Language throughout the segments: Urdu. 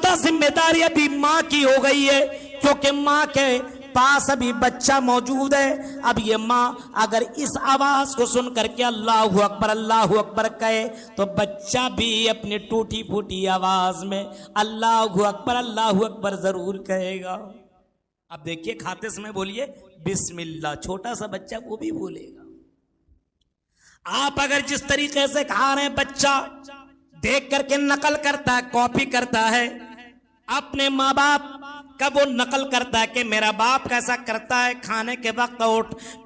زیادہ ذمہ داری ابھی ماں کی ہو گئی ہے، کیونکہ ماں کے پاس ابھی بچہ موجود ہے۔ اب یہ ماں اگر اس آواز کو سن کر کے اللہ اکبر کہے تو بچہ بھی اپنی ٹوٹی پھوٹی آواز میں اللہ اکبر ضرور کہے گا۔ اب دیکھیے کھاتے سمے بولیے بسم اللہ، چھوٹا سا بچہ وہ بھی بولے گا۔ آپ اگر جس طریقے سے کھا رہے ہیں، بچہ دیکھ کر کے نقل کرتا ہے، کاپی کرتا ہے، اپنے ماں باپ کا وہ نقل کرتا ہے کہ میرا باپ کیسا کرتا ہے، کھانے کے وقت،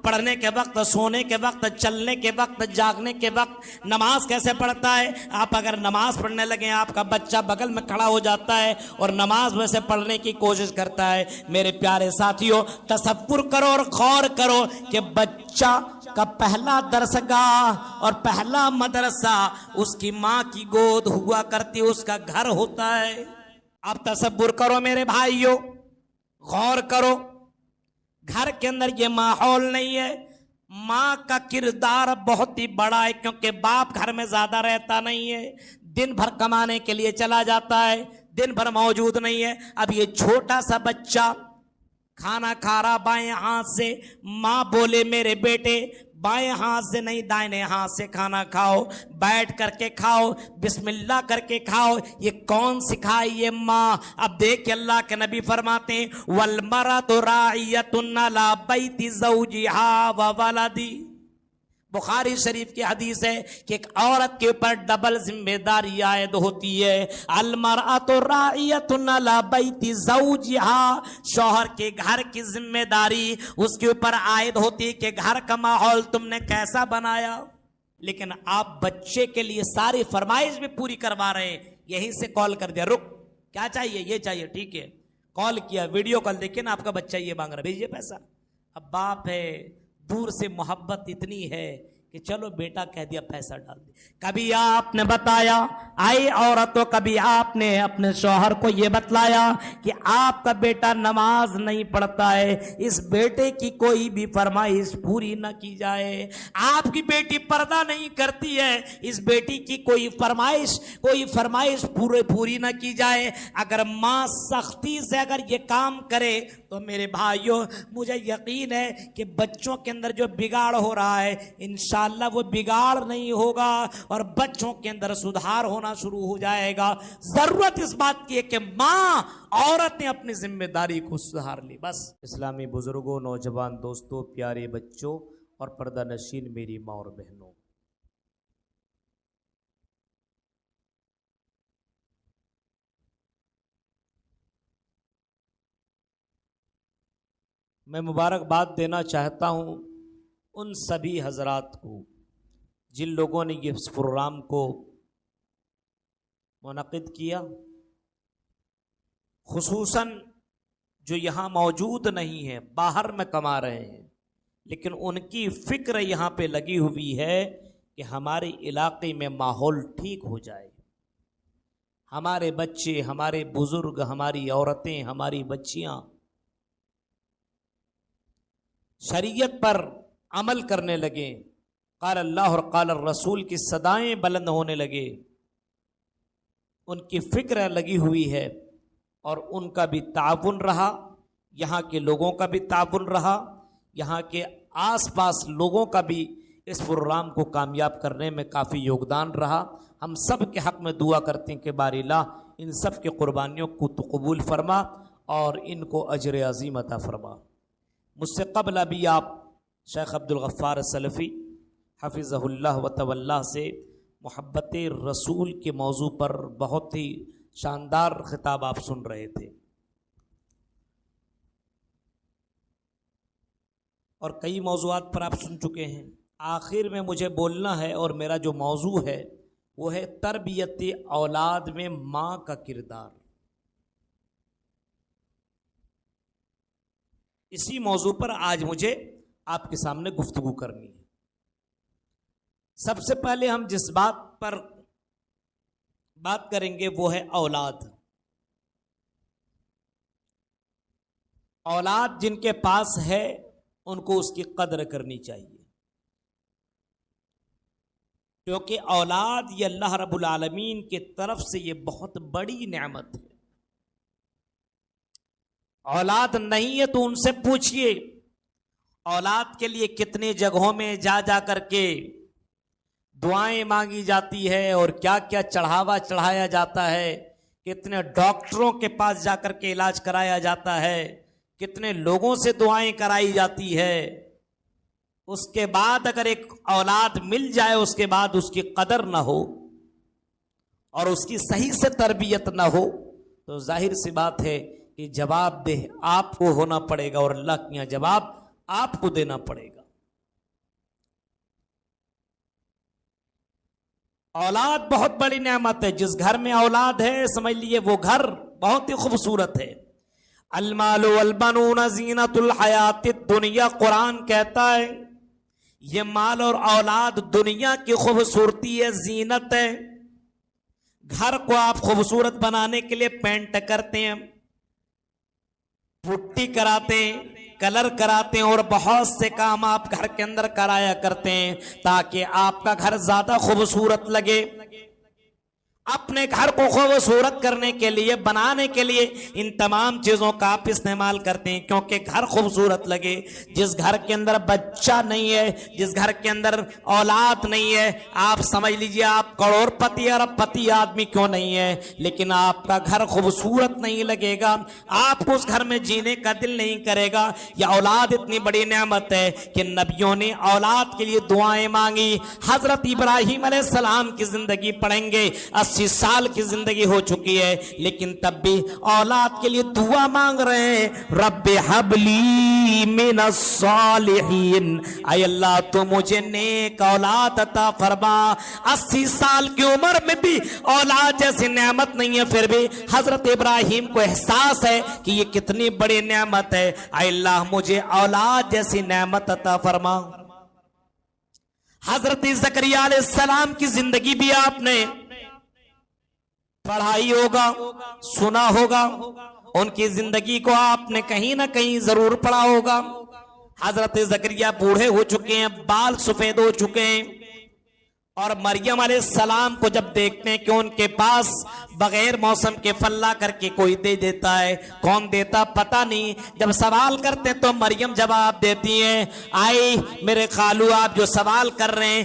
پڑھنے کے وقت، سونے کے وقت، چلنے کے وقت، جاگنے کے وقت نماز کیسے پڑھتا ہے۔ آپ اگر نماز پڑھنے لگے، آپ کا بچہ بغل میں کھڑا ہو جاتا ہے اور نماز میں سے پڑھنے کی کوشش کرتا ہے۔ میرے پیارے ساتھیوں، تصور کرو اور غور کرو کہ بچہ کا پہلا درسگاہ اور پہلا مدرسہ اس کی ماں کی گود ہوا کرتی، اس کا گھر ہوتا ہے۔ اب تصور کرو میرے بھائیوں، غور کرو، گھر کے اندر یہ ماحول نہیں ہے، ماں کا کردار بہت ہی بڑا ہے، کیونکہ باپ گھر میں زیادہ رہتا نہیں ہے، دن بھر کمانے کے لیے چلا جاتا ہے، دن بھر موجود نہیں ہے۔ اب یہ چھوٹا سا بچہ کھانا کھا رہا بائیں ہاتھ سے، ماں بولے میرے بیٹے بائیں ہاتھ سے نہیں دائیں ہاتھ سے کھانا کھاؤ، بیٹھ کر کے کھاؤ، بسم اللہ کر کے کھاؤ، یہ کون سکھائی؟ یہ ماں۔ اب دیکھ اللہ کے نبی فرماتے ہیں وَالْمَرَأَةُ رَاعِيَةٌ عَلَىٰ بَيْتِ زَوْجِهَا وَوَلَدِهَا۔ بخاری شریف کی حدیث ہے کہ ایک عورت کے اوپر ڈبل ذمہ داری عائد ہوتی ہے۔ المرأة راعیۃ علی بیت زوجها، شوہر کے گھر کی ذمہ داری اس کے اوپر عائد ہوتی ہے کہ گھر کا ماحول تم نے کیسا بنایا۔ لیکن آپ بچے کے لیے ساری فرمائش بھی پوری کروا رہے ہیں، یہیں سے کال کر دیا، رک کیا چاہیے، یہ چاہیے، ٹھیک ہے، کال کیا، ویڈیو کال دیکھیں نا، آپ کا بچہ یہ مانگ رہا، بھیجیے پیسہ۔ اب باپ ہے، دور سے محبت اتنی ہے کہ چلو بیٹا کہہ دیا پیسہ ڈال دے۔ کبھی آپ نے بتایا، آئی عورتوں، کبھی آپ نے اپنے شوہر کو یہ بتلایا کہ آپ کا بیٹا نماز نہیں پڑھتا ہے، اس بیٹے کی کوئی بھی فرمائش پوری نہ کی جائے۔ آپ کی بیٹی پردہ نہیں کرتی ہے، اس بیٹی کی کوئی فرمائش پوری نہ کی جائے۔ اگر ماں سختی سے اگر یہ کام کرے تو میرے بھائیوں مجھے یقین ہے کہ بچوں کے اندر جو بگاڑ ہو رہا ہے انشاءاللہ وہ بگاڑ نہیں ہوگا اور بچوں کے اندر سدھار ہونا شروع ہو جائے گا۔ ضرورت اس بات کی ہے کہ ماں، عورت نے اپنی ذمہ داری کو سدھار لی۔ بس اسلامی بزرگوں، نوجوان دوستوں، پیارے بچوں اور پردہ نشین میری ماں اور بہنوں، میں مبارکباد دینا چاہتا ہوں ان سبھی حضرات کو جن لوگوں نے یہ پروگرام کو منعقد کیا، خصوصاً جو یہاں موجود نہیں ہیں، باہر میں کما رہے ہیں، لیکن ان کی فکر یہاں پہ لگی ہوئی ہے کہ ہمارے علاقے میں ماحول ٹھیک ہو جائے، ہمارے بچے، ہمارے بزرگ، ہماری عورتیں، ہماری بچیاں شریعت پر عمل کرنے لگے، قال اللہ اور قال الرسول کی صدائیں بلند ہونے لگے۔ ان کی فکر لگی ہوئی ہے اور ان کا بھی تعاون رہا، یہاں کے لوگوں کا بھی تعاون رہا، یہاں کے آس پاس لوگوں کا بھی اس پروگرام کو کامیاب کرنے میں کافی یوگدان رہا۔ ہم سب کے حق میں دعا کرتے ہیں کہ باری اللہ ان سب کے قربانیوں کو تو قبول فرما اور ان کو اجر عظیم عطا فرما۔ مجھ سے قبل ابھی آپ شیخ عبدالغفار سلفی حفظہ اللہ و تولا سے محبت رسول کے موضوع پر بہت ہی شاندار خطاب آپ سن رہے تھے، اور کئی موضوعات پر آپ سن چکے ہیں۔ آخر میں مجھے بولنا ہے اور میرا جو موضوع ہے وہ ہے تربیت اولاد میں ماں کا کردار۔ اسی موضوع پر آج مجھے آپ کے سامنے گفتگو کرنی ہے۔ سب سے پہلے ہم جس بات پر بات کریں گے وہ ہے اولاد۔ اولاد جن کے پاس ہے ان کو اس کی قدر کرنی چاہیے، کیونکہ اولاد یہ اللہ رب العالمین کی طرف سے یہ بہت بڑی نعمت ہے۔ اولاد نہیں ہے تو ان سے پوچھئے اولاد کے لیے کتنے جگہوں میں جا جا کر کے دعائیں مانگی جاتی ہے اور کیا کیا چڑھاوا چڑھایا جاتا ہے، کتنے ڈاکٹروں کے پاس جا کر کے علاج کرایا جاتا ہے، کتنے لوگوں سے دعائیں کرائی جاتی ہے۔ اس کے بعد اگر ایک اولاد مل جائے اس کے بعد اس کی قدر نہ ہو اور اس کی صحیح سے تربیت نہ ہو تو ظاہر سی بات ہے کہ جواب دہ آپ کو ہونا پڑے گا اور اللہ کے یہاں جواب آپ کو دینا پڑے گا۔ اولاد بہت بڑی نعمت ہے، جس گھر میں اولاد ہے سمجھ لیے وہ گھر بہت ہی خوبصورت ہے۔ المال والبنون زینت الحیات الدنیا، قرآن کہتا ہے یہ مال اور اولاد دنیا کی خوبصورتی ہے، زینت ہے۔ گھر کو آپ خوبصورت بنانے کے لیے پینٹ کرتے ہیں، پٹی کراتے ہیں، کلر کراتے ہیں اور بہت سے کام آپ گھر کے اندر کرایا کرتے ہیں تاکہ آپ کا گھر زیادہ خوبصورت لگے۔ اپنے گھر کو خوبصورت کرنے کے لیے، بنانے کے لیے ان تمام چیزوں کا آپ استعمال کرتے ہیں کیونکہ گھر خوبصورت لگے۔ جس گھر کے اندر بچہ نہیں ہے، جس گھر کے اندر اولاد نہیں ہے، آپ سمجھ لیجئے آپ کروڑ پتی ارب پتی آدمی کیوں نہیں ہے لیکن آپ کا گھر خوبصورت نہیں لگے گا، آپ کو اس گھر میں جینے کا دل نہیں کرے گا۔ یہ اولاد اتنی بڑی نعمت ہے کہ نبیوں نے اولاد کے لیے دعائیں مانگی۔ حضرت ابراہیم علیہ السلام کی زندگی پڑھیں گے، 80 سال کی زندگی ہو چکی ہے لیکن تب بھی اولاد کے لیے دعا مانگ رہے ہیں، رب حب لی من الصالحین، اے اللہ تو مجھے نیک اولاد عطا فرما۔ 80 سال کی عمر میں بھی اولاد جیسی نعمت نہیں ہے، پھر بھی حضرت ابراہیم کو احساس ہے کہ یہ کتنی بڑی نعمت ہے، اے اللہ مجھے اولاد جیسی نعمت عطا فرما۔ حضرت زکریا علیہ السلام کی زندگی بھی آپ نے پڑھائی ہوگا، سنا ہوگا، ان کی زندگی کو آپ نے کہیں نہ کہیں ضرور پڑھا ہوگا۔ حضرت زکریا بوڑھے ہو چکے ہیں، بال سفید ہو چکے ہیں اور مریم علیہ السلام کو جب دیکھتے ہیں کہ ان کے پاس بغیر موسم کے پھل لا کر کے کوئی دے دیتا ہے، کون دیتا پتہ نہیں، جب سوال کرتے تو مریم جواب دیتی ہیں، آئے میرے خالو آپ جو سوال کر رہے ہیں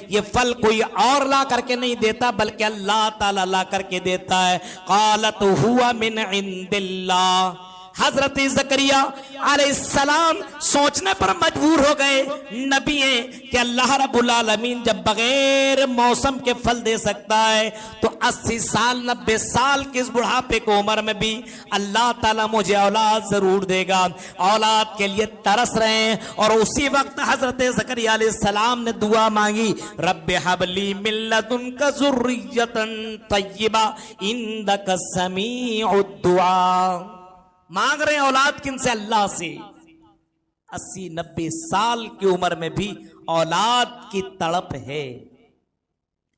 یہ پھل کوئی اور لا کر کے نہیں دیتا بلکہ اللہ تعالیٰ لا کر کے دیتا ہے۔ قالت ہوا من عند اللہ۔ حضرت زکریا علیہ السلام سوچنے پر مجبور ہو گئے، نبی ہیں کہ اللہ رب العالمین جب بغیر موسم کے پھل دے سکتا ہے تو 80 سال 90 سال کی اس بڑھاپے کو عمر میں بھی اللہ تعالیٰ مجھے اولاد ضرور دے گا۔ اولاد کے لیے ترس رہے ہیں اور اسی وقت حضرت زکریا علیہ السلام نے دعا مانگی، رب حب لی من لدنک ذریۃ طیبہ انک سمیع الدعاء۔ مانگ رہے ہیں اولاد کن سے؟ اللہ سے۔ 80-90 سال کی عمر میں بھی اولاد کی تڑپ ہے۔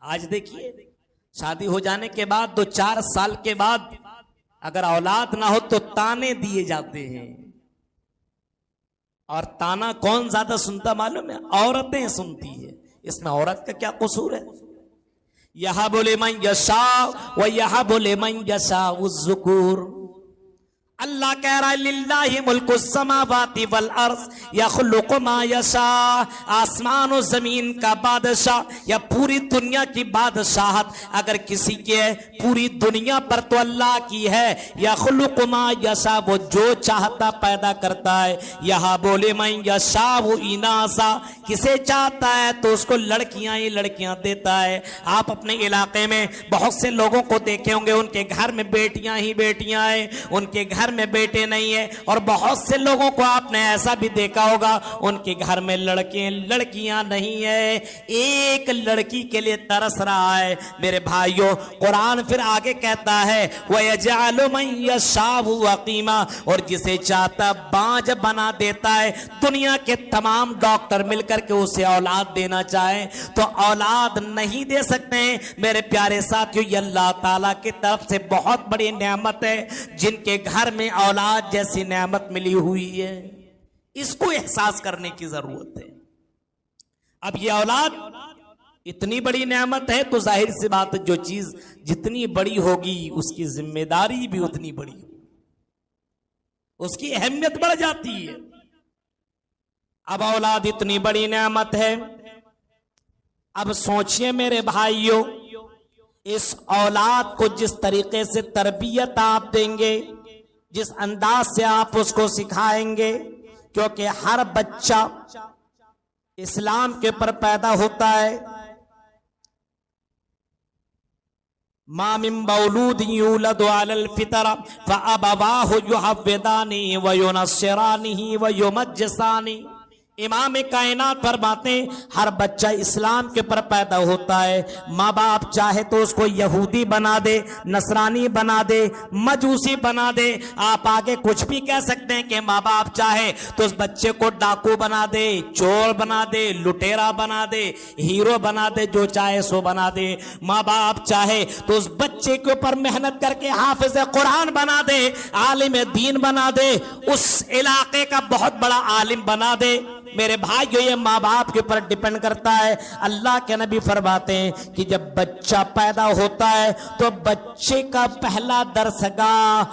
آج دیکھیے شادی ہو جانے کے بعد 2-4 سال کے بعد اگر اولاد نہ ہو تو تانے دیے جاتے ہیں، اور تانا کون زیادہ سنتا معلوم ہے؟ عورتیں سنتی ہے۔ اس میں عورت کا کیا قصور ہے؟ یہب لمن یشاء و یہب لمن یشاء الذکور۔ اللہ کہہ رہا ہے للہ ملک السماوات والارض یخلق ما یشاء، آسمان و زمین کا بادشاہ یا پوری دنیا کی بادشاہت اگر کسی کی ہے پوری دنیا پر تو اللہ کی ہے۔ یخلق ما یشاء، وہ جو چاہتا پیدا کرتا ہے۔ یہاں بولے من یشاء اناسا، کسے چاہتا ہے تو اس کو لڑکیاں ہی لڑکیاں دیتا ہے۔ آپ اپنے علاقے میں بہت سے لوگوں کو دیکھے ہوں گے ان کے گھر میں بیٹیاں ہی بیٹیاں ہیں، ان کے گھر میں بیٹے نہیں ہیں، اور بہت سے لوگوں کو آپ نے ایسا بھی دیکھا ہوگا ان کے گھر میں لڑکیاں نہیں ہیں، ایک لڑکی کے لیے ترس رہا ہے۔ میرے بھائیوں قرآن پھر آگے کہتا ہے وَيَجْعَلُ مَن يَشَاءُ عَقِيمًا، اور جسے چاہتا بانجھ بنا دیتا ہے۔ دنیا کے تمام ڈاکٹر مل کر کے اسے اولاد دینا چاہیں تو اولاد نہیں دے سکتے ہیں۔ میرے پیارے ساتھیو یہ اللہ تعالیٰ کی طرف سے بہت بڑی نعمت ہے، جن کے گھر میں اولاد جیسی نعمت ملی ہوئی ہے، اس کو احساس کرنے کی ضرورت ہے۔ اب یہ اولاد اتنی بڑی نعمت ہے تو ظاہر سی بات ہے جو چیز جتنی بڑی ہوگی اس کی ذمہ داری بھی اتنی بڑی ہوگی۔ اس کی اہمیت بڑھ جاتی ہے. اب اولاد اتنی بڑی نعمت ہے. اب سوچئے میرے بھائیوں، اس اولاد کو جس طریقے سے تربیت آپ دیں گے، جس انداز سے آپ اس کو سکھائیں گے، کیونکہ ہر بچہ اسلام کے پر پیدا ہوتا ہے. ما من مولود یولد علی الفطرہ فابواہ یحودانہ وینصرانہ ویمجسانہ. امام کائنات فرماتے ہیں ہر بچہ اسلام کے پر پیدا ہوتا ہے. ماں باپ چاہے تو اس کو یہودی بنا دے، نصرانی بنا دے، مجوسی بنا دے. آپ آگے کچھ بھی کہہ سکتے ہیں کہ ماں باپ چاہے تو اس بچے کو ڈاکو بنا دے، چور بنا دے، لٹیرا بنا دے، ہیرو بنا دے، جو چاہے سو بنا دے. ماں باپ چاہے تو اس بچے کے اوپر محنت کر کے حافظ قرآن بنا دے، عالم دین بنا دے، اس علاقے کا بہت بڑا عالم بنا دے. میرے بھائیو، یہ ماں باپ کے پر ڈیپینڈ کرتا ہے. اللہ کے نبی فرماتے ہیں کہ جب بچہ پیدا ہوتا ہے تو بچے کا پہلا درسگاہ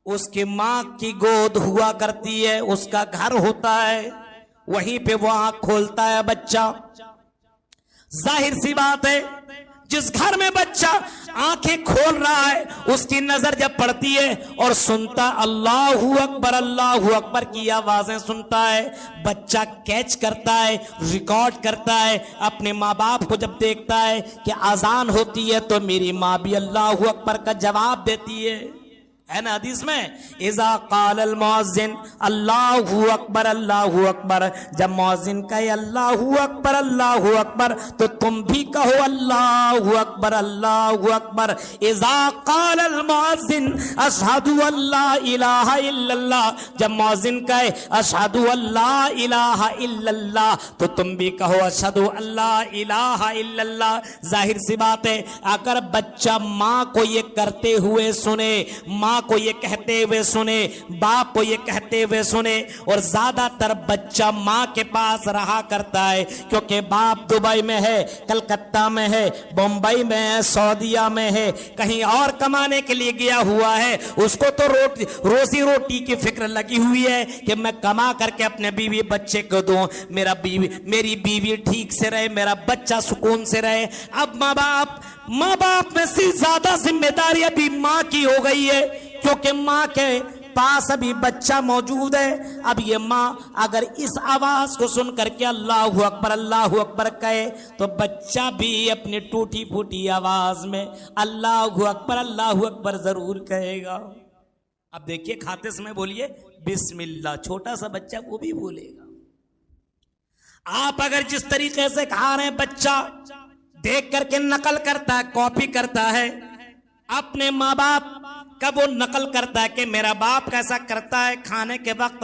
اس کی ماں کی گود ہوا کرتی ہے، اس کا گھر ہوتا ہے، وہیں پہ وہ آنکھ کھولتا ہے بچہ. ظاہر سی بات ہے جس گھر میں بچہ آنکھیں کھول رہا ہے، اس کی نظر جب پڑتی ہے اور سنتا اللہ اکبر کی آوازیں سنتا ہے، بچہ کیچ کرتا ہے، ریکارڈ کرتا ہے. اپنے ماں باپ کو جب دیکھتا ہے کہ اذان ہوتی ہے تو میری ماں بھی اللہ اکبر کا جواب دیتی ہے نا حدیث میں اذا قال المؤذن اللہ اکبر، جب مؤذن کہے اللہ اکبر تو تم بھی کہو اللہ اکبر. اذا قال المؤذن اشہد ان لا الہ الا اللہ، جب مؤذن کہے اشہد ان لا الہ الا اللہ تو تم بھی کہو اشہد ان لا الہ الا اللہ. ظاہر سی بات ہے اگر بچہ ماں کو یہ کرتے ہوئے سنے، ماں کو یہ کہتے ہوئے سنے، باپ کو یہ کہتے ہوئے سنے، اور زیادہ تر بچہ ماں کے پاس رہا کرتا ہے کیونکہ باپ دبئی میں ہے، کلکتہ میں ہے، بمبئی میں ہے، سعودیہ میں ہے، کہیں اور کمانے کے لیے گیا ہوا ہے. اس کو تو روزی روٹی کی فکر لگی ہوئی ہے کہ میں کما کر کے اپنے بیوی بچے کو دوں، میری بیوی ٹھیک سے رہے، میرا بچہ سکون سے رہے. اب ماں باپ میں سے زیادہ ذمہ داری ابھی ماں کی ہو گئی ہے کیونکہ ماں کے پاس ابھی بچہ موجود ہے. اب یہ ماں اگر اس آواز کو سن کر کے اللہ اکبر کہے تو بچہ بھی اپنی ٹوٹی پھوٹی آواز میں اللہ اکبر ضرور کہے گا. اب دیکھیے کھاتے سمے بولیے بسم اللہ، چھوٹا سا بچہ وہ بھی بولے گا. آپ اگر جس طریقے سے کھا رہے ہیں بچہ دیکھ کر کے نقل کرتا ہے، کاپی کرتا ہے اپنے ماں باپ کا، وہ نقل کرتا ہے کہ میرا باپ کیسا کرتا ہے، کھانے کے وقت،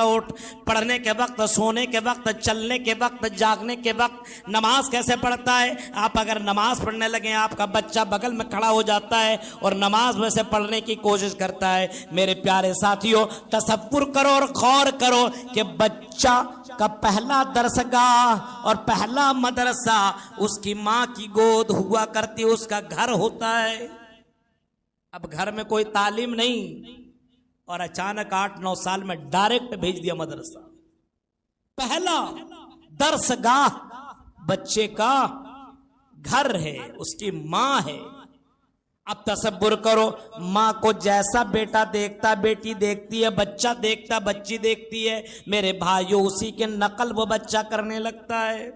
پڑھنے کے وقت، سونے کے وقت، چلنے کے وقت، جاگنے کے وقت، نماز کیسے پڑھتا ہے. آپ اگر نماز پڑھنے لگے آپ کا بچہ بغل میں کھڑا ہو جاتا ہے اور نماز میں سے پڑھنے کی کوشش کرتا ہے. میرے پیارے ساتھیوں، تصور کرو اور غور کرو کہ بچہ کا پہلا درسگاہ اور پہلا مدرسہ اس کی ماں کی گود ہوا کرتی، اس کا گھر ہوتا ہے. اب گھر میں کوئی تعلیم نہیں اور اچانک 8-9 سال میں ڈائریکٹ بھیج دیا مدرسہ. پہلا درسگاہ بچے کا گھر ہے، اس کی ماں ہے. اب تصور کرو ماں کو جیسا بیٹا دیکھتا، بیٹی دیکھتی ہے، بچہ دیکھتا، بچی دیکھتی ہے، میرے بھائیوں اسی کے نقل وہ بچہ کرنے لگتا ہے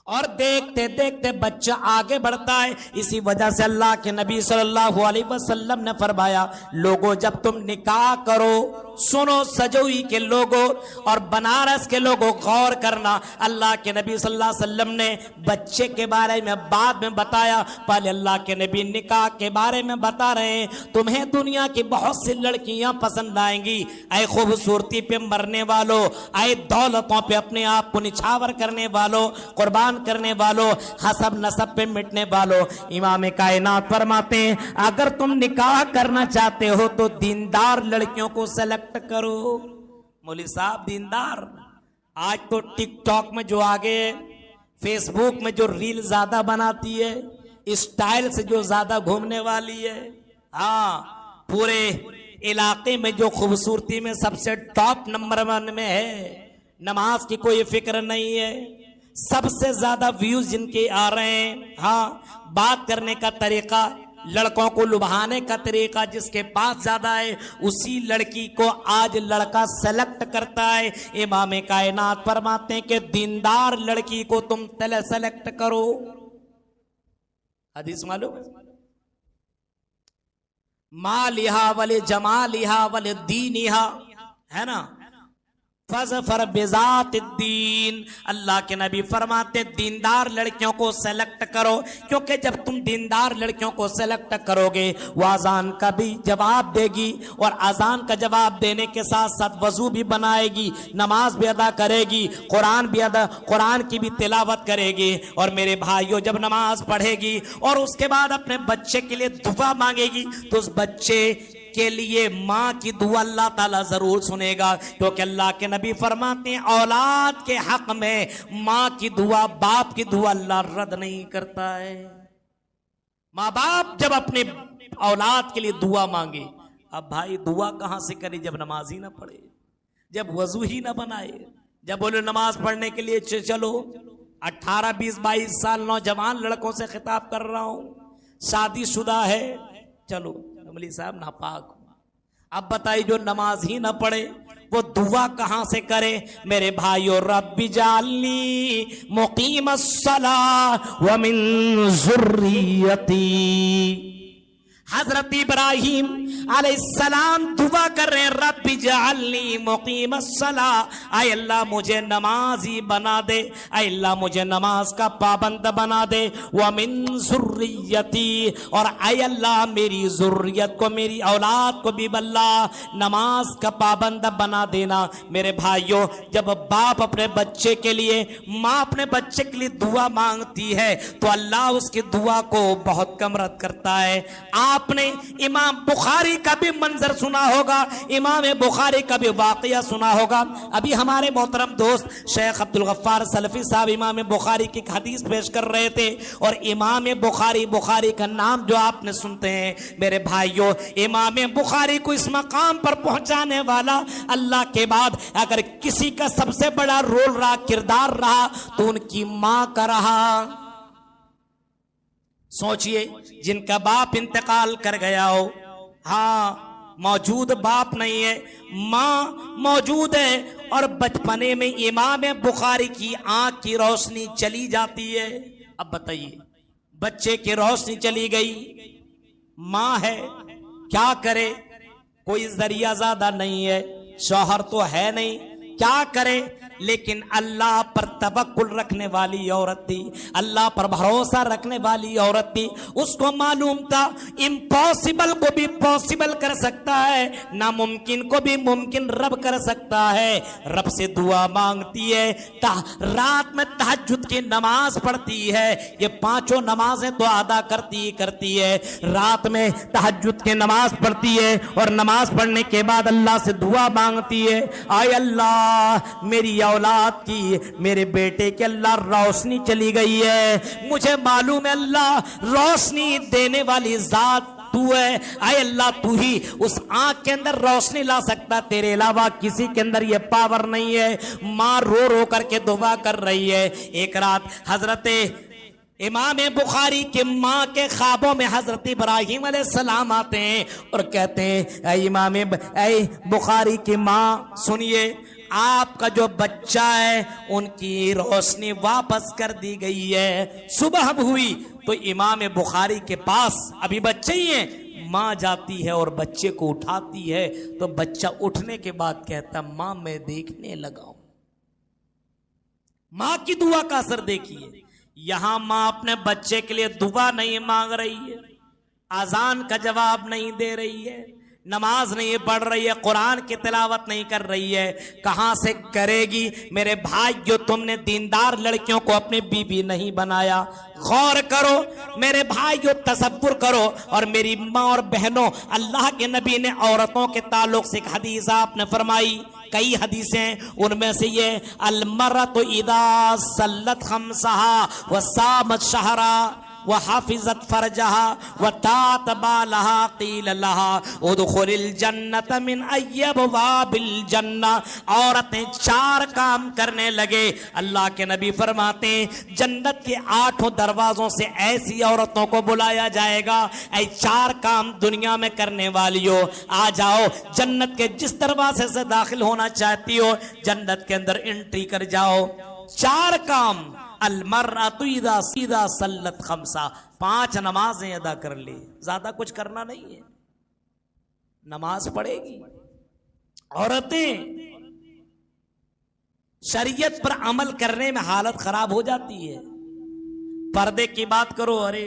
اور دیکھتے دیکھتے بچہ آگے بڑھتا ہے. اسی وجہ سے اللہ کے نبی صلی اللہ علیہ وسلم نے فرمایا لوگوں جب تم نکاح کرو، سنو سجوئی کے لوگوں اور بنارس کے لوگوں غور کرنا، اللہ کے نبی صلی اللہ علیہ وسلم نے بچے کے بارے میں بعد میں بتایا، پہلے اللہ کے نبی نکاح کے بارے میں بتا رہے ہیں. تمہیں دنیا کی بہت سی لڑکیاں پسند آئیں گی، اے خوبصورتی پہ مرنے والوں، اے دولتوں پہ اپنے آپ کو نچھاور کرنے والوں، قربان کرنے والوں، حسب نسب پہ مٹنے والوں. امام کائنات فرماتے ہیں اگر تم نکاح کرنا چاہتے ہو تو دیندار لڑکیوں کو سلیکٹ کرو. مولوی صاحب دیندار، آج تو ٹک ٹاک میں جو آگے ہے، فیس بک میں جو ریل زیادہ بناتی ہے، اسٹائل سے جو زیادہ گھومنے والی ہے، ہاں پورے علاقے میں جو خوبصورتی میں سب سے ٹاپ نمبر 1 میں ہے، نماز کی کوئی فکر نہیں ہے، سب سے زیادہ ویوز جن کے آ رہے ہیں، ہاں بات کرنے کا طریقہ، لڑکوں کو لبھانے کا طریقہ جس کے پاس زیادہ ہے اسی لڑکی کو آج لڑکا سلیکٹ کرتا ہے۔ امام کائنات فرماتے ہیں کہ دیندار لڑکی کو تم سلیکٹ کرو، حدیث معلوم ہے، مالہا ولی جمالہا ولی دینہا، ہے نا، فظفر بذات الدین، اللہ کے نبی فرماتے دیندار لڑکیوں کو سلیکٹ کرو، کیونکہ جب تم دیندار لڑکیوں کو سلیکٹ کرو گے وہ اذان کا بھی جواب دے گی، اور اذان کا جواب دینے کے ساتھ ساتھ وضو بھی بنائے گی، نماز بھی ادا کرے گی، قرآن کی بھی تلاوت کرے گی، اور میرے بھائیوں جب نماز پڑھے گی اور اس کے بعد اپنے بچے کے لیے دعا مانگے گی تو اس بچے کے لیے ماں کی دعا اللہ تعالیٰ ضرور سنے گا، کیونکہ اللہ کے نبی فرماتے ہیں اولاد کے حق میں ماں کی دعا، باپ کی دعا اللہ رد نہیں کرتا ہے۔ ماں باپ جب اپنے اولاد کے لیے دعا مانگے، اب بھائی دعا کہاں سے کرے جب نماز ہی نہ پڑھے، جب وضو ہی نہ بنائے، جب بولے نماز پڑھنے کے لیے چلو۔ 18 20 22 سال نوجوان لڑکوں سے خطاب کر رہا ہوں، شادی شدہ ہے، چلو ملی صاحب ناپاک ہوا، اب بتائی جو نماز ہی نہ پڑھے وہ دعا کہاں سے کرے؟ میرے بھائیو رب جعلنی مقیم الصلاۃ ومن ذریتی، حضرت ابراہیم علیہ السلام دعا کر رہے ہیں رب جعلنی مقیم الصلاۃ، اے اللہ مجھے نمازی بنا دے، اے اللہ مجھے نماز کا پابند بنا دے، ومن ذریتی، اور اے اللہ میری ذریت کو، میری اولاد کو بھی اللہ نماز کا پابند بنا دینا۔ میرے بھائیوں جب باپ اپنے بچے کے لیے، ماں اپنے بچے کے لیے دعا مانگتی ہے تو اللہ اس کی دعا کو بہت کم رد کرتا ہے۔ آپ نے امام بخاری کا بھی منظر سنا ہوگا، امام بخاری کا بھی واقعہ سنا ہوگا۔ ابھی ہمارے محترم دوست شیخ عبدالغفار سلفی صاحب امام بخاری کی حدیث پیش کر رہے تھے، اور امام بخاری کا نام جو آپ نے سنتے ہیں میرے بھائیوں، امام بخاری کو اس مقام پر پہنچانے والا اللہ کے بعد اگر کسی کا سب سے بڑا رول رہا، کردار رہا تو ان کی ماں کا رہا۔ سوچئے جن کا باپ انتقال کر گیا ہو، ہاں موجود باپ نہیں ہے، ماں موجود ہے، اور بچپنے میں امام بخاری کی آنکھ کی روشنی چلی جاتی ہے۔ اب بتائیے بچے کی روشنی چلی گئی، ماں ہے کیا کرے؟ کوئی ذریعہ زیادہ نہیں ہے، شوہر تو ہے نہیں، کیا کرے؟ لیکن اللہ پر توکل رکھنے والی عورت تھی، اللہ پر بھروسہ رکھنے والی عورت تھی، اس کو معلوم تھا امپاسبل کو بھی پاسبل کر سکتا ہے، ناممکن کو بھی ممکن رب کر سکتا ہے۔ رب سے دعا مانگتی ہے، رات میں تہجد کی نماز پڑھتی ہے، یہ 5 نمازیں تو ادا کرتی ہے، رات میں تہجد کی نماز پڑھتی ہے، اور نماز پڑھنے کے بعد اللہ سے دعا مانگتی ہے، اے اللہ میری اولاد کی، میرے بیٹے کے اللہ روشنی چلی گئی ہے، مجھے معلوم ہے اللہ روشنی دینے والی ذات تو ہے، اے اللہ تو ہی اس آنکھ کے اندر روشنی لا سکتا، تیرے علاوہ کسی کے اندر یہ پاور نہیں ہے۔ ماں رو رو کر کے دعا کر رہی ہے۔ ایک رات حضرت امام بخاری کے ماں کے خوابوں میں حضرت ابراہیم علیہ السلام آتے ہیں اور کہتے ہیں اے بخاری کی ماں سنیے، آپ کا جو بچہ ہے ان کی روشنی واپس کر دی گئی ہے۔ صبح ہوئی تو امام بخاری کے پاس ابھی بچے ہی ہیں، ماں جاتی ہے اور بچے کو اٹھاتی ہے، تو بچہ اٹھنے کے بعد کہتا ماں میں دیکھنے لگا ہوں۔ ماں کی دعا کا اثر دیکھیے، یہاں ماں اپنے بچے کے لیے دعا نہیں مانگ رہی ہے، اذان کا جواب نہیں دے رہی ہے، نماز نہیں پڑھ رہی ہے، قرآن کی تلاوت نہیں کر رہی ہے، کہاں سے کرے گی؟ میرے بھائی جو تم نے دیندار لڑکیوں کو اپنی بیوی نہیں بنایا، غور کرو میرے بھائی جو تصور کرو۔ اور میری ماں اور بہنوں، اللہ کے نبی نے عورتوں کے تعلق سے ایک حدیث آپ نے فرمائی، کئی حدیثیں، ان میں سے یہ المرأۃ اذا صلت خمسہا وصامت شہرا، وحفظت فرجها وتات بالها قیل لها ادخل الجنت من ای ابواب الجنہ. عورتیں 4 کام کرنے لگے. اللہ کے نبی فرماتے ہیں جنت کے 8 دروازوں سے ایسی عورتوں کو بلایا جائے گا، اے 4 کام دنیا میں کرنے والی ہو، آ جاؤ جنت کے جس دروازے سے داخل ہونا چاہتی ہو جنت کے اندر انٹری کر جاؤ. 4 کام. المرأة اذا سیدھا صلت 5، 5 نمازیں ادا کر لی، زیادہ کچھ کرنا نہیں ہے، نماز پڑھے گی. عورتیں شریعت پر عمل کرنے میں حالت خراب ہو جاتی ہے. پردے کی بات کرو، ارے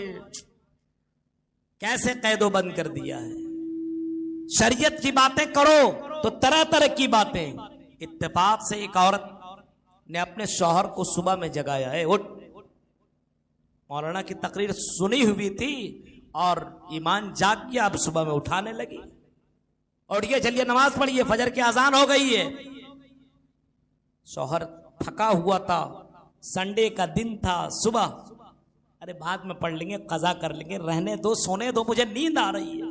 کیسے قید و بند کر دیا ہے. شریعت کی باتیں کرو تو طرح طرح کی باتیں. اتفاق سے ایک عورت نے اپنے شوہر کو صبح میں جگایا ہے، اٹھ. مولانا کی تقریر سنی ہوئی تھی اور ایمان جاگ گیا، اب صبح میں اٹھانے لگی. اٹھیے چلیے نماز پڑھیے، فجر کی اذان ہو گئی ہے. شوہر تھکا ہوا تھا، سنڈے کا دن تھا. صبح ارے بعد میں پڑھ لیں گے، قضا کر لیں گے، رہنے دو، سونے دو، مجھے نیند آ رہی ہے.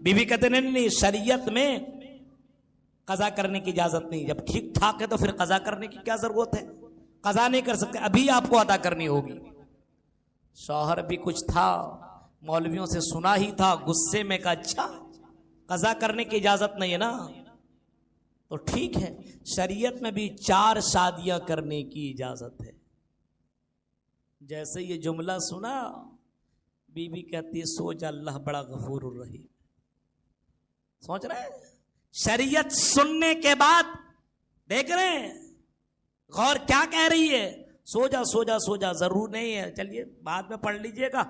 بیوی کہتے نہیں، شریعت میں قضا کرنے کی اجازت نہیں. جب ٹھیک ٹھاک ہے تو پھر قضا کرنے کی کیا ضرورت ہے؟ قضا نہیں کر سکتے، ابھی آپ کو ادا کرنی ہوگی. شوہر بھی کچھ تھا، مولویوں سے سنا ہی تھا، غصے میں کہا اچھا قضا کرنے کی اجازت نہیں ہے نا، تو ٹھیک ہے. شریعت میں بھی 4 شادیاں کرنے کی اجازت ہے. جیسے یہ جملہ سنا، بی بی کہتی ہے سو جا، اللہ بڑا غفور الرحیم. سوچ رہے ہیں شریعت سننے کے بعد دیکھ رہے ہیں غور کیا کہہ رہی ہے. سو جا سو جا سو جا، ضرور نہیں ہے، چلیے بعد میں پڑھ لیجئے گا،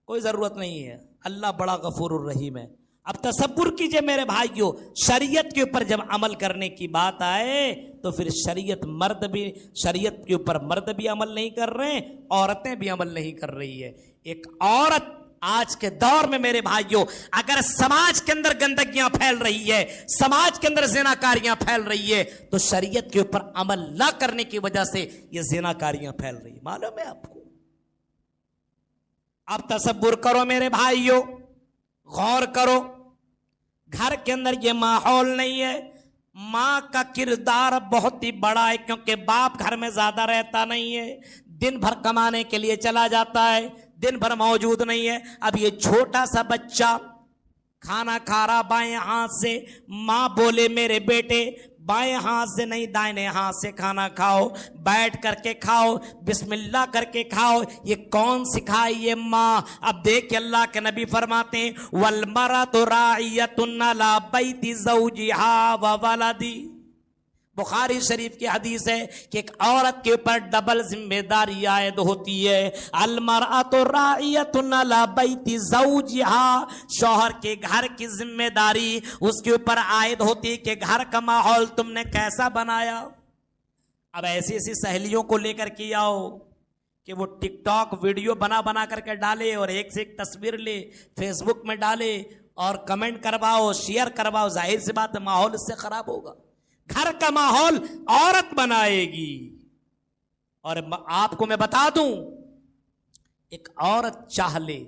کوئی ضرورت نہیں ہے، اللہ بڑا غفور الرحیم ہے. اب تصور کیجئے میرے بھائیو، شریعت کے اوپر جب عمل کرنے کی بات آئے تو پھر شریعت کے اوپر مرد بھی عمل نہیں کر رہے ہیں، عورتیں بھی عمل نہیں کر رہی ہے. ایک عورت آج کے دور میں میرے بھائیوں اگر سماج کے اندر گندگیاں پھیل رہی ہے، سماج کے اندر زناکاریاں پھیل رہی ہے، تو شریعت کے اوپر عمل نہ کرنے کی وجہ سے یہ زناکاریاں پھیل رہی ہیں. معلوم ہے آپ کو؟ اب تصور کرو میرے بھائیوں، غور کرو، گھر کے اندر یہ ماحول نہیں ہے. ماں کا کردار بہت ہی بڑا ہے، کیونکہ باپ گھر میں زیادہ رہتا نہیں ہے، دن بھر کمانے کے لیے چلا جاتا ہے، دن بھر موجود نہیں ہے. اب یہ چھوٹا سا بچہ کھانا کھا رہا بائیں ہاتھ سے، ماں بولے میرے بیٹے بائیں ہاتھ سے نہیں دائیں ہاتھ سے کھانا کھاؤ، بیٹھ کر کے کھاؤ، بسم اللہ کر کے کھاؤ. یہ کون سکھائی؟ یہ ماں. اب دیکھ اللہ کے نبی فرماتے ہیں وَالْمَرَأُ رَاعِيَةٌ عَلَىٰ بَيْتِ زَوْجِهَا وَوَلَدِهَا. بخاری شریف کی حدیث ہے کہ ایک عورت کے اوپر ڈبل ذمہ داری عائد ہوتی ہے. المرأة راعیۃ علی بیت زوجها، شوہر کے گھر کی ذمہ داری اس کے اوپر عائد ہوتی ہے کہ گھر کا ماحول تم نے کیسا بنایا. اب ایسی ایسی سہیلیوں کو لے کر کے آؤ کہ وہ ٹک ٹاک ویڈیو بنا کر کے ڈالے اور ایک سے ایک تصویر لے فیس بک میں ڈالے اور کمنٹ کرواؤ، شیئر کرواؤ. ظاہر سی بات ہے ماحول اس سے خراب ہوگا. گھر کا ماحول عورت بنائے گی. اور آپ کو میں بتا دوں، ایک عورت چاہ لے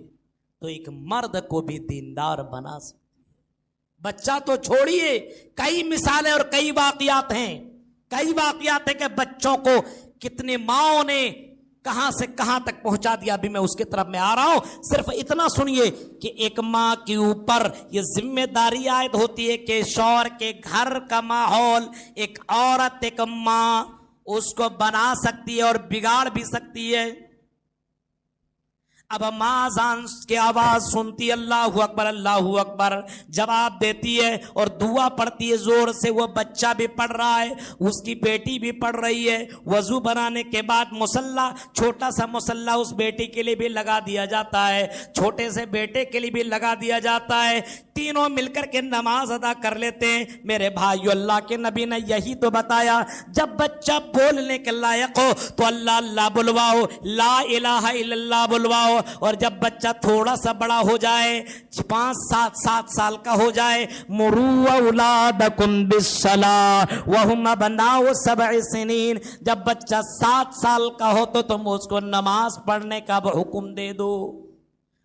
تو ایک مرد کو بھی دیندار بنا سکتی ہے. بچہ تو چھوڑیے، کئی مثالیں اور کئی واقعات ہیں کہ بچوں کو کتنی ماؤں نے کہاں سے کہاں تک پہنچا دیا. ابھی میں اس کی طرف میں آ رہا ہوں. صرف اتنا سنیے کہ ایک ماں کے اوپر یہ ذمہ داری عائد ہوتی ہے کہ شوہر کے گھر کا ماحول ایک عورت، ایک ماں اس کو بنا سکتی ہے اور بگاڑ بھی سکتی ہے. اب ماں اذان کی آواز سنتی، اللہ اکبر اللہ اکبر جواب دیتی ہے اور دعا پڑھتی ہے زور سے. وہ بچہ بھی پڑھ رہا ہے، اس کی بیٹی بھی پڑھ رہی ہے. وضو بنانے کے بعد مصلی، چھوٹا سا مصلی اس بیٹی کے لیے بھی لگا دیا جاتا ہے، چھوٹے سے بیٹے کے لیے بھی لگا دیا جاتا ہے. تینوں مل کر کے نماز ادا کر لیتے ہیں. میرے بھائیو، اللہ کے نبی نے یہی تو بتایا، جب بچہ بولنے کے لائق ہو تو اللہ اللہ بلواؤ، لا الہ الا اللہ بلواؤ. اور جب بچہ تھوڑا سا بڑا ہو جائے، 5-7 سال کا ہو جائے، مروا اولادکم بالصلاۃ وہم ابناء 7 سنین، جب بچہ 7 سال کا ہو تو تم اس کو نماز پڑھنے کا حکم دے دو.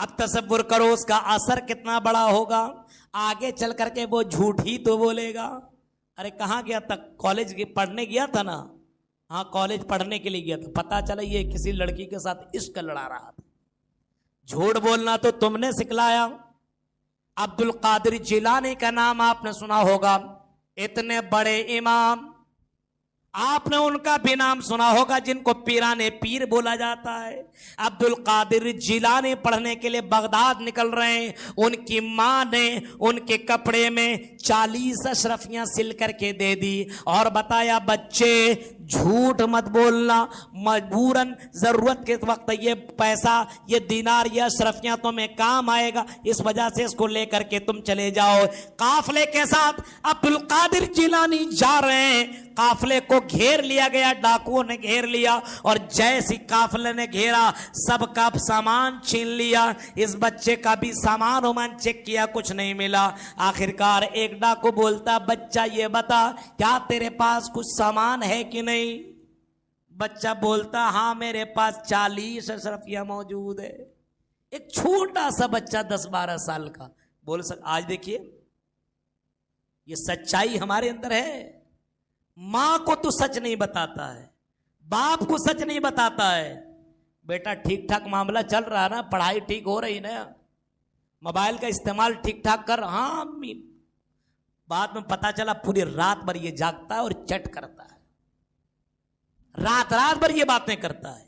اب تصور کرو اس کا اثر کتنا بڑا ہوگا. آگے چل کر کے وہ جھوٹ ہی تو بولے گا. ارے کہاں گیا تھا؟ کالج پڑھنے گیا تھا نا. ہاں کالج پڑھنے کے لیے گیا تھا, پتا چلا یہ کسی لڑکی کے ساتھ عشق لڑا رہا تھا. جھوٹ بولنا تو تم نے سکھلایا. عبد القادر جیلانی کا نام آپ نے سنا ہوگا, اتنے بڑے امام. آپ نے ان کا بھی نام سنا ہوگا جن کو پیرانے پیر بولا جاتا ہے. عبد القادر جیلانی پڑھنے کے لیے بغداد نکل رہے ہیں. ان کی ماں نے ان کے کپڑے میں 40 اشرفیاں سل کر کے دے دی اور بتایا بچے جھوٹ مت بولنا, مجبوراً ضرورت کے وقت یہ پیسہ, یہ دینار, یہ اشرفیاں تمہیں کام آئے گا, اس وجہ سے اس کو لے کر کے تم چلے جاؤ. قافلے کے ساتھ عبد القادر جیلانی جا رہے ہیں. قافلے کو گھیر لیا گیا, ڈاکوؤں نے گھیر لیا, اور جیسی قافلے نے گھیرا سب کا سامان چھین لیا. اس بچے کا بھی سامان ومان چیک کیا, کچھ نہیں ملا. آخرکار ایک ڈاکو بولتا بچہ یہ بتا کیا تیرے پاس کچھ سامان ہے کہ نہیں؟ بچہ بولتا ہاں میرے پاس 40 اشرفیاں موجود ہے. ایک چھوٹا سا بچہ 10-12 سال کا بول آج دیکھیے یہ سچائی ہمارے اندر ہے. ماں کو تو سچ نہیں بتاتا ہے, باپ کو سچ نہیں بتاتا ہے. بیٹا ٹھیک ٹھاک معاملہ چل رہا نا, پڑھائی ٹھیک ہو رہی نا, موبائل کا استعمال ٹھیک ٹھاک کر. ہاں امی. بعد میں پتا چلا پوری رات بھر یہ جاگتا ہے اور چٹ کرتا ہے, رات بھر یہ باتیں کرتا ہے.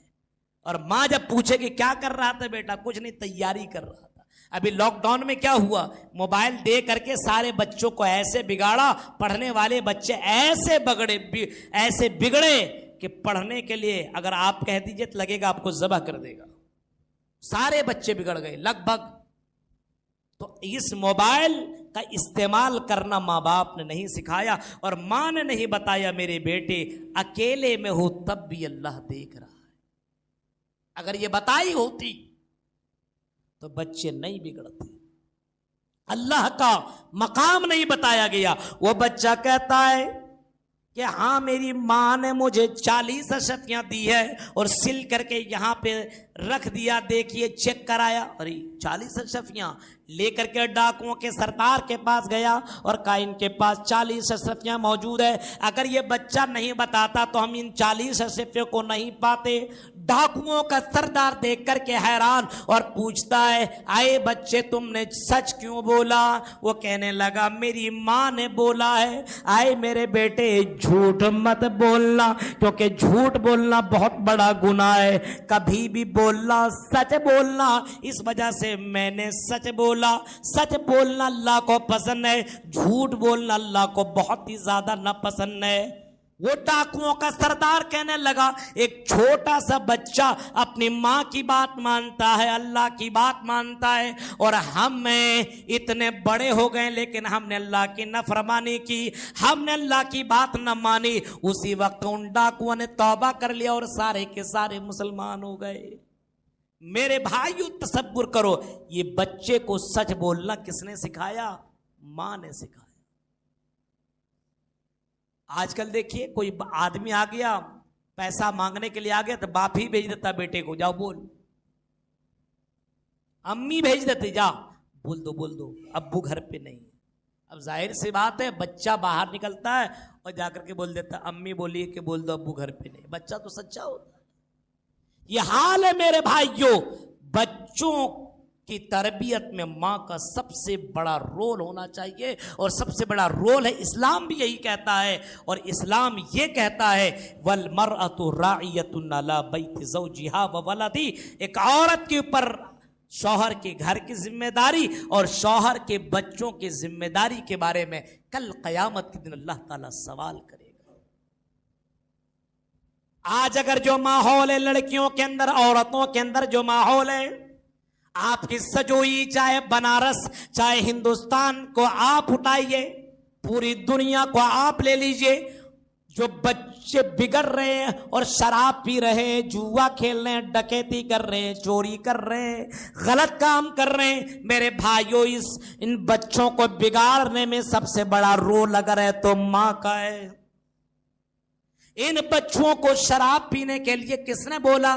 اور ماں جب پوچھے کہ کیا کر رہا تھا بیٹا, کچھ نہیں تیاری کر رہا تھا. ابھی لاک ڈاؤن میں کیا ہوا, موبائل دے کر کے سارے بچوں کو ایسے بگاڑا, پڑھنے والے بچے ایسے بگڑے کہ پڑھنے کے لیے اگر آپ کہہ دیجئے تو لگے گا آپ کو ذبح کر دے گا. سارے بچے بگڑ گئے لگ بھگ. تو اس موبائل کا استعمال کرنا ماں باپ نے نہیں سکھایا, اور ماں نے نہیں بتایا میرے بیٹے اکیلے میں ہو تب بھی اللہ دیکھ رہا ہے. اگر یہ بتائی ہوتی تو بچے نہیں بگڑتے. اللہ کا مقام نہیں بتایا گیا. وہ بچہ کہتا ہے کہ ہاں میری ماں نے مجھے 40 اشرفیاں دی ہے اور سل کر کے یہاں پہ رکھ دیا, دیکھیے چیک کرایا. ارے 40 اشرفیاں لے کر کے ڈاکوؤں کے سردار کے پاس گیا اور کہا ان کے پاس 40 اشرفیاں موجود ہے. اگر یہ بچہ نہیں بتاتا تو ہم ان 40 اشرفیوں کو نہیں پاتے. ڈاکوؤں کا سردار دیکھ کر کے حیران اور پوچھتا ہے آئے بچے تم نے سچ کیوں بولا؟ وہ کہنے لگا میری ماں نے بولا ہے. آئے میرے بیٹے جھوٹ مت بولنا, کیونکہ جھوٹ بولنا بہت بڑا گناہ ہے. کبھی بھی بولنا سچ بولنا. اس وجہ سے میں نے سچ بولا. سچ بولنا اللہ کو پسند ہے, جھوٹ بولنا اللہ کو بہت ہی زیادہ ناپسند ہے. وہ ڈاکوؤں کا سردار کہنے لگا ایک چھوٹا سا بچہ اپنی ماں کی بات مانتا ہے, اللہ کی بات مانتا ہے, اور ہم اتنے بڑے ہو گئے لیکن ہم نے اللہ کی نافرمانی کی, ہم نے اللہ کی بات نہ مانی. اسی وقت ان ڈاکوؤں نے توبہ کر لیا اور سارے کے سارے مسلمان ہو گئے. میرے بھائیو تصور کرو, یہ بچے کو سچ بولنا کس نے سکھایا؟ ماں نے سکھایا. آج کل دیکھیے کوئی آدمی آ گیا پیسہ مانگنے کے لیے آ گیا تو باپ ہی بھیج دیتا بیٹے کو, جاؤ بول. امی بھیج دیتے جا بول دو, ابو گھر پہ نہیں. اب ظاہر سی بات ہے بچہ باہر نکلتا ہے اور جا کر کے بول دیتا امی بولیے کہ بول دو ابو گھر پہ نہیں. بچہ تو سچا ہوتا ہے. یہ حال ہے میرے بھائیوں. بچوں کی تربیت میں ماں کا سب سے بڑا رول ہونا چاہیے, اور سب سے بڑا رول ہے. اسلام بھی یہی کہتا ہے, اور اسلام یہ کہتا ہے والمرأة راعیۃ علی بیت زوجہا وولدہ. ایک عورت کے اوپر شوہر کے گھر کی ذمہ داری اور شوہر کے بچوں کی ذمہ داری کے بارے میں کل قیامت کے دن اللہ تعالیٰ سوال کرے گا. آج اگر جو ماحول ہے لڑکیوں کے اندر, عورتوں کے اندر جو ماحول ہے, آپ کی سجوئی چاہے بنارس چاہے ہندوستان کو آپ اٹھائیے, پوری دنیا کو آپ لے لیجئے, جو بچے بگڑ رہے ہیں اور شراب پی رہے ہیں, جوا کھیل رہے ہیں, ڈکیتی کر رہے ہیں, چوری کر رہے ہیں, غلط کام کر رہے ہیں, میرے بھائیوں ان بچوں کو بگاڑنے میں سب سے بڑا رول اگر ہے تو ماں کا ہے. ان بچوں کو شراب پینے کے لیے کس نے بولا؟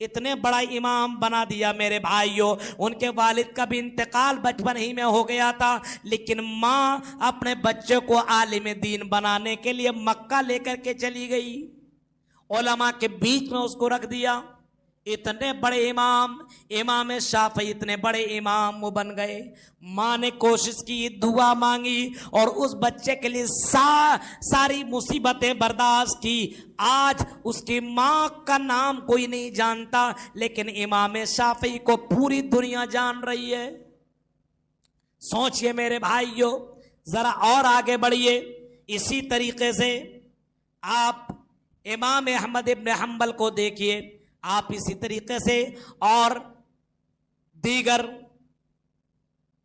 اتنے بڑا امام بنا دیا میرے بھائیوں. ان کے والد کا بھی انتقال بچپن ہی میں ہو گیا تھا, لیکن ماں اپنے بچے کو عالم دین بنانے کے لیے مکہ لے کر کے چلی گئی, علماء کے بیچ میں اس کو رکھ دیا. اتنے بڑے امام شافعی اتنے بڑے امام وہ بن گئے. ماں نے کوشش کی, دعا مانگی اور اس بچے کے لیے ساری مصیبتیں برداشت کی. آج اس کی ماں کا نام کوئی نہیں جانتا, لیکن امام شافعی کو پوری دنیا جان رہی ہے. سوچئے میرے بھائیوں, ذرا اور آگے بڑھیے. اسی طریقے سے آپ امام احمد ابن حنبل کو دیکھیے, آپ اسی طریقے سے اور دیگر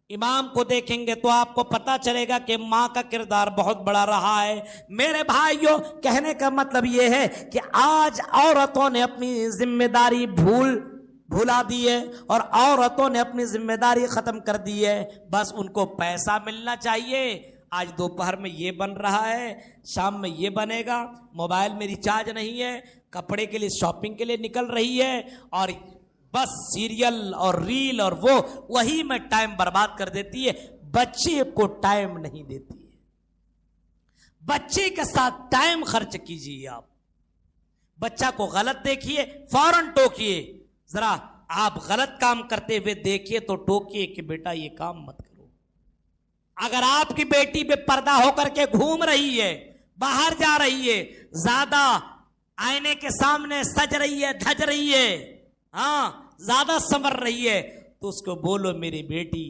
امام کو دیکھیں گے تو آپ کو پتا چلے گا کہ ماں کا کردار بہت بڑا رہا ہے. میرے بھائیوں, کہنے کا مطلب یہ ہے کہ آج عورتوں نے اپنی ذمہ داری بھولا دی ہے, اور عورتوں نے اپنی ذمہ داری ختم کر دی ہے. بس ان کو پیسہ ملنا چاہیے. آج دوپہر میں یہ بن رہا ہے, شام میں یہ بنے گا, موبائل میں ریچارج نہیں ہے, کپڑے کے لیے شاپنگ کے لیے نکل رہی ہے, اور بس سیریل اور ریل اور وہی میں ٹائم برباد کر دیتی ہے. بچے کو ٹائم نہیں دیتی ہے. بچے کے ساتھ ٹائم خرچ کیجیے. آپ بچہ کو غلط دیکھیے, فوراً ٹوکیے. ذرا آپ غلط کام کرتے ہوئے دیکھیے تو ٹوکیے کہ بیٹا یہ کام مت کرو. اگر آپ کی بیٹی بے پردہ ہو کر کے گھوم رہی ہے, باہر جا رہی ہے, زیادہ آئینے کے سامنے سج رہی ہے, دھج رہی ہے, زیادہ سنور رہی ہے, تو اس کو بولو میری بیٹی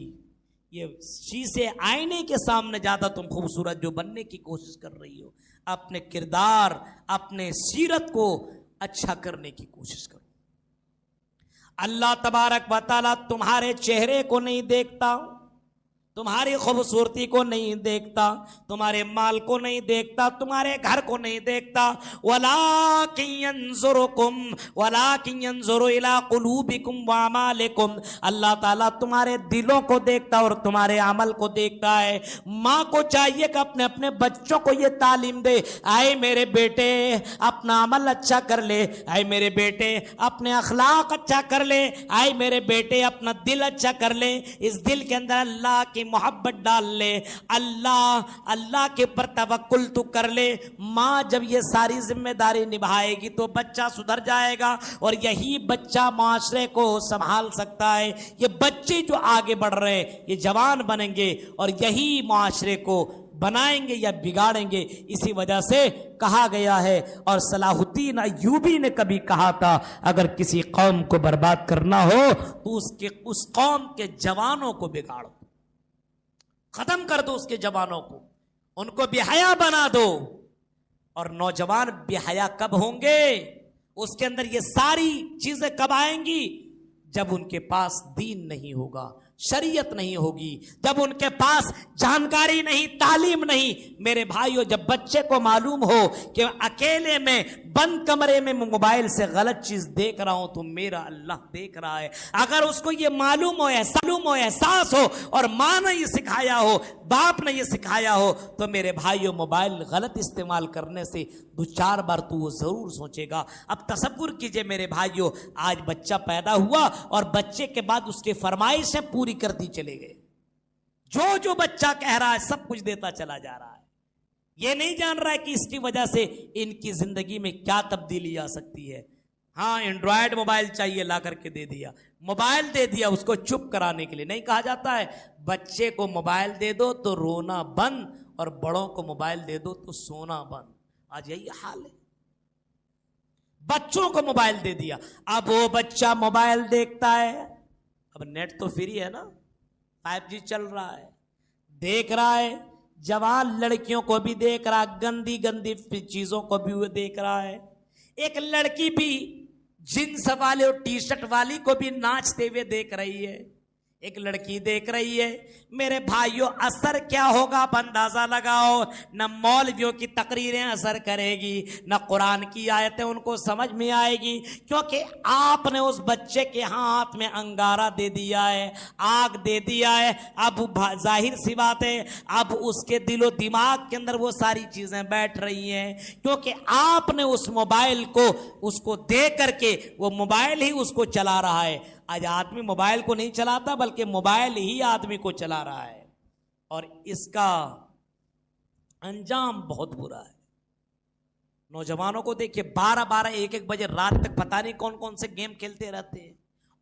یہ شیشے آئینے کے سامنے زیادہ تم خوبصورت جو بننے کی کوشش کر رہی ہو, اپنے کردار اپنے سیرت کو اچھا کرنے کی کوشش کرو. اللہ تبارک و تعالیٰ تمہارے چہرے کو نہیں دیکھتا, تمہاری خوبصورتی کو نہیں دیکھتا, تمہارے مال کو نہیں دیکھتا, تمہارے گھر کو نہیں دیکھتا. وَلَٰكِن يَنظُرُ إِلَىٰ قُلُوبِكُمْ وَأَعْمَالِكُمْ. اللہ تعالیٰ تمہارے دلوں کو دیکھتا اور تمہارے عمل کو دیکھتا ہے. ماں کو چاہیے کہ اپنے اپنے بچوں کو یہ تعلیم دے, آئے میرے بیٹے اپنا عمل اچھا کر لے, آئے میرے بیٹے اپنے اخلاق اچھا کر لے, آئے میرے بیٹے اپنا دل اچھا کر لے, اس دل کے اندر اللہ کی محبت ڈال لے, اللہ کے پر توکل تو کر لے. ماں جب یہ ساری ذمہ داری نبھائے گی تو بچہ سدھر جائے گا, اور یہی بچہ معاشرے کو سنبھال سکتا ہے. یہ بچے جو آگے بڑھ رہے ہیں یہ جوان بنیں گے, اور یہی معاشرے کو بنائیں گے یا بگاڑیں گے. اسی وجہ سے کہا گیا ہے, اور صلاح الدین ایوبی نے کبھی کہا تھا اگر کسی قوم کو برباد کرنا ہو تو اس قوم کے جوانوں کو بگاڑو, ختم کر دو اس کے جوانوں کو, ان کو بے حیا بنا دو. اور نوجوان بے حیا کب ہوں گے, اس کے اندر یہ ساری چیزیں کب آئیں گی, جب ان کے پاس دین نہیں ہوگا, شریعت نہیں ہوگی, جب ان کے پاس جانکاری نہیں, تعلیم نہیں. میرے بھائیو, جب بچے کو معلوم ہو کہ اکیلے میں بند کمرے میں موبائل سے غلط چیز دیکھ رہا ہوں تو میرا اللہ دیکھ رہا ہے, اگر اس کو یہ معلوم ہو, احساس ہو, اور ماں نے یہ سکھایا ہو, باپ نے یہ سکھایا ہو, تو میرے بھائیو موبائل غلط استعمال کرنے سے 2-4 بار تو وہ ضرور سوچے گا. اب تصور کیجئے میرے بھائیو, آج بچہ پیدا ہوا اور بچے کے بعد اس کی فرمائشیں پوری کرتی چلے گئے, جو بچہ کہہ رہا ہے سب کچھ دیتا چلا جا رہا ہے. یہ نہیں جان رہا ہے کہ اس کی وجہ سے ان کی زندگی میں کیا تبدیلی آ سکتی ہے. ہاں اینڈرائڈ موبائل چاہیے, لا کر کے دے دیا, موبائل دے دیا اس کو چپ کرانے کے لیے. نہیں کہا جاتا ہے بچے کو موبائل دے دو تو رونا بند, اور بڑوں کو موبائل دے دو تو سونا بند. آج یہی حال ہے, بچوں کو موبائل دے دیا. اب وہ بچہ موبائل دیکھتا ہے, اب نیٹ تو فری ہے نا, 5G چل رہا ہے, دیکھ رہا ہے, جوان لڑکیوں کو بھی دیکھ رہا, گندی چیزوں کو بھی وہ دیکھ رہا ہے. ایک لڑکی بھی جنس والے اور ٹی شرٹ والی کو بھی ناچتے ہوئے دیکھ رہی ہے, ایک لڑکی دیکھ رہی ہے. میرے بھائیوں اثر کیا ہوگا آپ اندازہ لگاؤ. نہ مولویوں کی تقریریں اثر کرے گی, نہ قرآن کی آیتیں ان کو سمجھ میں آئے گی, کیونکہ آپ نے اس بچے کے ہاتھ میں انگارہ دے دیا ہے, آگ دے دیا ہے. اب ظاہر سی بات ہے اب اس کے دل و دماغ کے اندر وہ ساری چیزیں بیٹھ رہی ہیں, کیونکہ آپ نے اس موبائل کو اس کو دے کر کے وہ موبائل ہی اس کو چلا رہا ہے. آج آدمی موبائل کو نہیں چلاتا بلکہ موبائل ہی آدمی کو چلا رہا ہے, اور اس کا انجام بہت برا ہے. نوجوانوں کو دیکھیے 12-12 1-1 بجے رات تک پتہ نہیں کون کون سے گیم کھیلتے رہتے ہیں,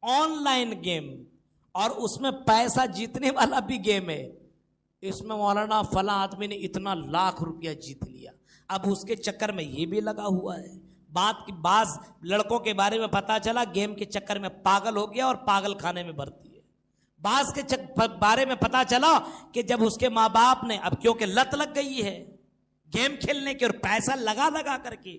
آن لائن گیم, اور اس میں پیسہ جیتنے والا بھی گیم ہے. اس میں مولانا فلاں آدمی نے اتنا لاکھ روپیہ جیت لیا, اب اس کے چکر میں یہ بھی لگا ہوا ہے. بعض لڑکوں کے بارے میں پتا چلا گیم کے چکر میں پاگل ہو گیا اور پاگل خانے میں بھرتی ہے. بعض کے بارے میں پتا چلا کہ جب اس کے ماں باپ نے, اب کیونکہ لت لگ گئی ہے گیم کھیلنے کی اور پیسہ لگا لگا کر کے,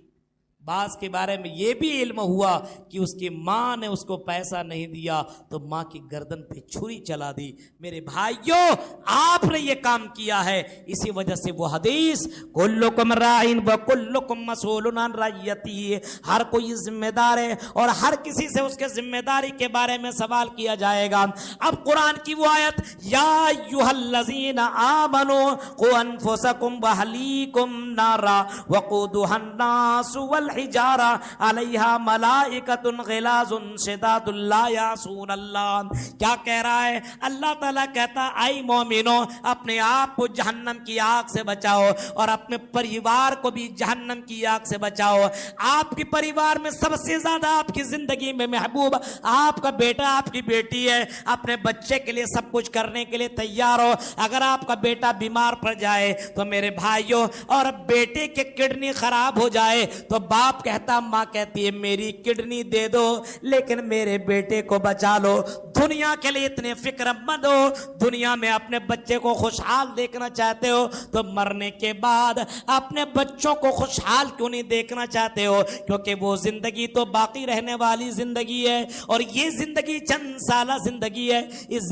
بعض کے بارے میں یہ بھی علم ہوا کہ اس کی ماں نے اس کو پیسہ نہیں دیا تو ماں کی گردن پہ چھری چلا دی. میرے بھائیوں آپ نے یہ کام کیا ہے, اسی وجہ سے وہ حدیث کلکم راعٍ وکلکم مسئول عن رعیتہ, ہر کوئی ذمہ دار ہے اور ہر کسی سے اس کے ذمہ داری کے بارے میں سوال کیا جائے گا. اب قرآن کی وہ آیت یا ایھا الذین آمنوا قوا انفسکم واہلیکم نارا وقودھا الناس والحجارہ علیہا ملائکۃ غلاظ شداد لا یعصون اللہ. کیا کہہ رہا ہے اللہ تعالیٰ؟ کہتا اے مومنو اپنے آپ کو جہنم کی آگ سے بچاؤ اور اپنے پریوار کو بھی جہنم کی آگ سے بچاؤ. آپ کی پریوار میں سب سے زیادہ آپ کی زندگی میں محبوب آپ کا بیٹا آپ کی بیٹی ہے. اپنے بچے کے لیے سب کچھ کرنے کے لیے تیار ہو. اگر آپ کا بیٹا بیمار پڑ جائے تو میرے بھائیوں, اور بیٹے کے کڈنی خراب ہو جائے تو باپ کہتا, ماں کہتی ہے میری کڈنی دے دو لیکن میرے بیٹے کو بچا لو. دنیا کے لیے اتنے فکر مند ہو, دنیا میں اپنے بچے کو خوشحال دیکھنا چاہتے ہو تو مرنے کے بعد اپنے بچوں کو خوشحال کیوں نہیں دیکھنا چاہتے ہو؟ کیونکہ وہ زندگی تو باقی رہنے والی زندگی ہے اور یہ زندگی چند سالہ زندگی ہے. اس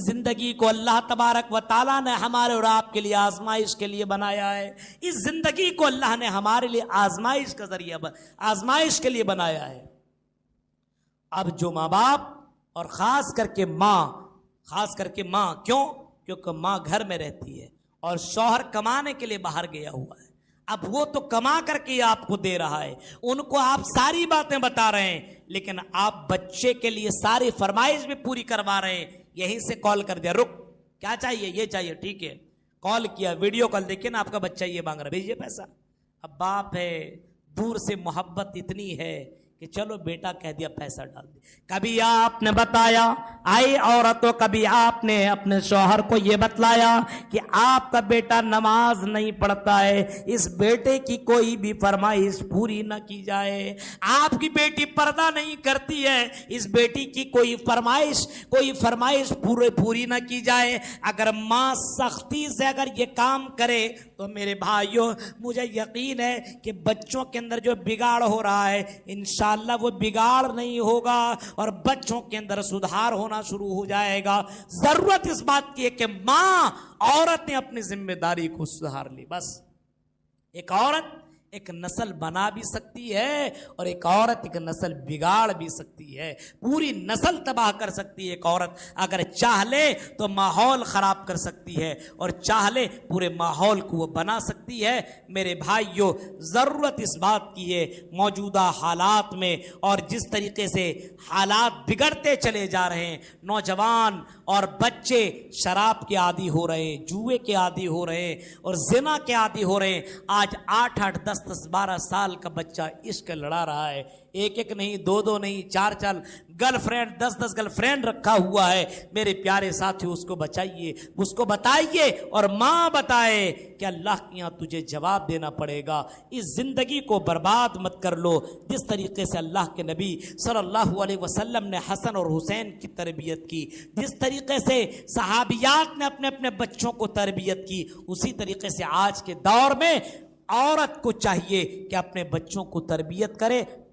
زندگی کو اللہ تبارک و تعالیٰ نے ہمارے اور آپ کے لیے آزمائش کے لیے بنایا ہے. اس زندگی کو اللہ نے ہمارے لیے آزمائش کا ذریعہ آزمائش کے لیے بنایا ہے. اب جو ماں باپ اور خاص کر کے ماں کیوں؟ کیونکہ ماں گھر میں رہتی ہے اور شوہر کمانے کے لیے باہر گیا ہوا ہے. اب وہ تو کما کر کے آپ کو دے رہا ہے, ان کو آپ ساری باتیں بتا رہے ہیں, لیکن آپ بچے کے لیے ساری فرمائش بھی پوری کروا رہے ہیں. یہیں سے کال کر دیا, رک کیا چاہیے, یہ چاہیے, ٹھیک ہے, کال کیا, ویڈیو کال دیکھیے نا آپ کا بچہ یہ مانگ رہا, بھیجیے پیسہ. اب باپ ہے, دور سے محبت اتنی ہے کہ چلو بیٹا کہہ دیا پیسہ ڈال دے. کبھی آپ نے بتایا آئی عورتوں, کبھی آپ نے اپنے شوہر کو یہ بتلایا کہ آپ کا بیٹا نماز نہیں پڑھتا ہے, اس بیٹے کی کوئی بھی فرمائش پوری نہ کی جائے. آپ کی بیٹی پردہ نہیں کرتی ہے, اس بیٹی کی کوئی فرمائش پوری نہ کی جائے. اگر ماں سختی سے اگر یہ کام کرے تو میرے بھائیوں مجھے یقین ہے کہ بچوں کے اندر جو بگاڑ ہو رہا ہے انشاءاللہ وہ بگاڑ نہیں ہوگا اور بچوں کے اندر سدھار ہونا شروع ہو جائے گا. ضرورت اس بات کی ہے کہ ماں, عورت نے اپنی ذمہ داری کو سدھار لی. بس ایک عورت ایک نسل بنا بھی سکتی ہے اور ایک عورت ایک نسل بگاڑ بھی سکتی ہے, پوری نسل تباہ کر سکتی ہے. ایک عورت اگر چاہ لے تو ماحول خراب کر سکتی ہے اور چاہ لے پورے ماحول کو وہ بنا سکتی ہے. میرے بھائیوں ضرورت اس بات کی ہے موجودہ حالات میں, اور جس طریقے سے حالات بگڑتے چلے جا رہے ہیں, نوجوان اور بچے شراب کے عادی ہو رہے ہیں, جوئے کے عادی ہو رہے ہیں اور زنا کے عادی ہو رہے ہیں. آج 8-8 10-12 سال کا بچہ عشق لڑا رہا ہے, ایک نہیں, دو نہیں, 4 گرل فرینڈ, 10 گرل فرینڈ رکھا ہوا ہے. میرے پیارے ساتھی اس کو بچائیے, اس کو بتائیے اور ماں بتائے کہ اللہ کے یہاں تجھے جواب دینا پڑے گا. اس زندگی کو برباد مت کر لو. جس طریقے سے اللہ کے نبی صلی اللہ علیہ وسلم نے حسن اور حسین کی تربیت کی, جس طریقے سے صحابیات نے اپنے اپنے بچوں کو تربیت کی, اسی طریقے سے آج کے دور میں عورت کو چاہیے کہ اپنے بچوں کو تربیت کرے.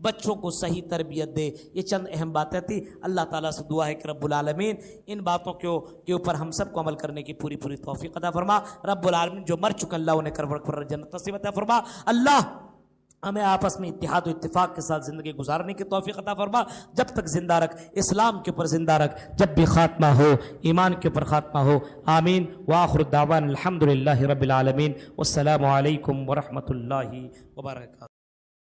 بچوں کو صحیح تربیت دے۔ یہ چند اہم باتیں تھیں۔ اللہ تعالیٰ سے دعا ہے کہ رب العالمین ان باتوں کے اوپر ہم سب کو عمل کرنے کی پوری توفیق عطا فرما۔ رب العالمین جو مر چکے اللہ انہیں کر جنت نصیب عطا فرما۔ اللہ ہمیں آپس میں اتحاد و اتفاق کے ساتھ زندگی گزارنے کی توفیق عطا فرما۔ جب تک زندہ رکھ، اسلام کے اوپر زندہ رکھ، جب بھی خاتمہ ہو ایمان کے اوپر خاتمہ ہو۔ آمین۔ وآخر دعوانا الحمدللہ رب العالمین، والسلام علیکم ورحمۃ اللہ وبرکاتہ۔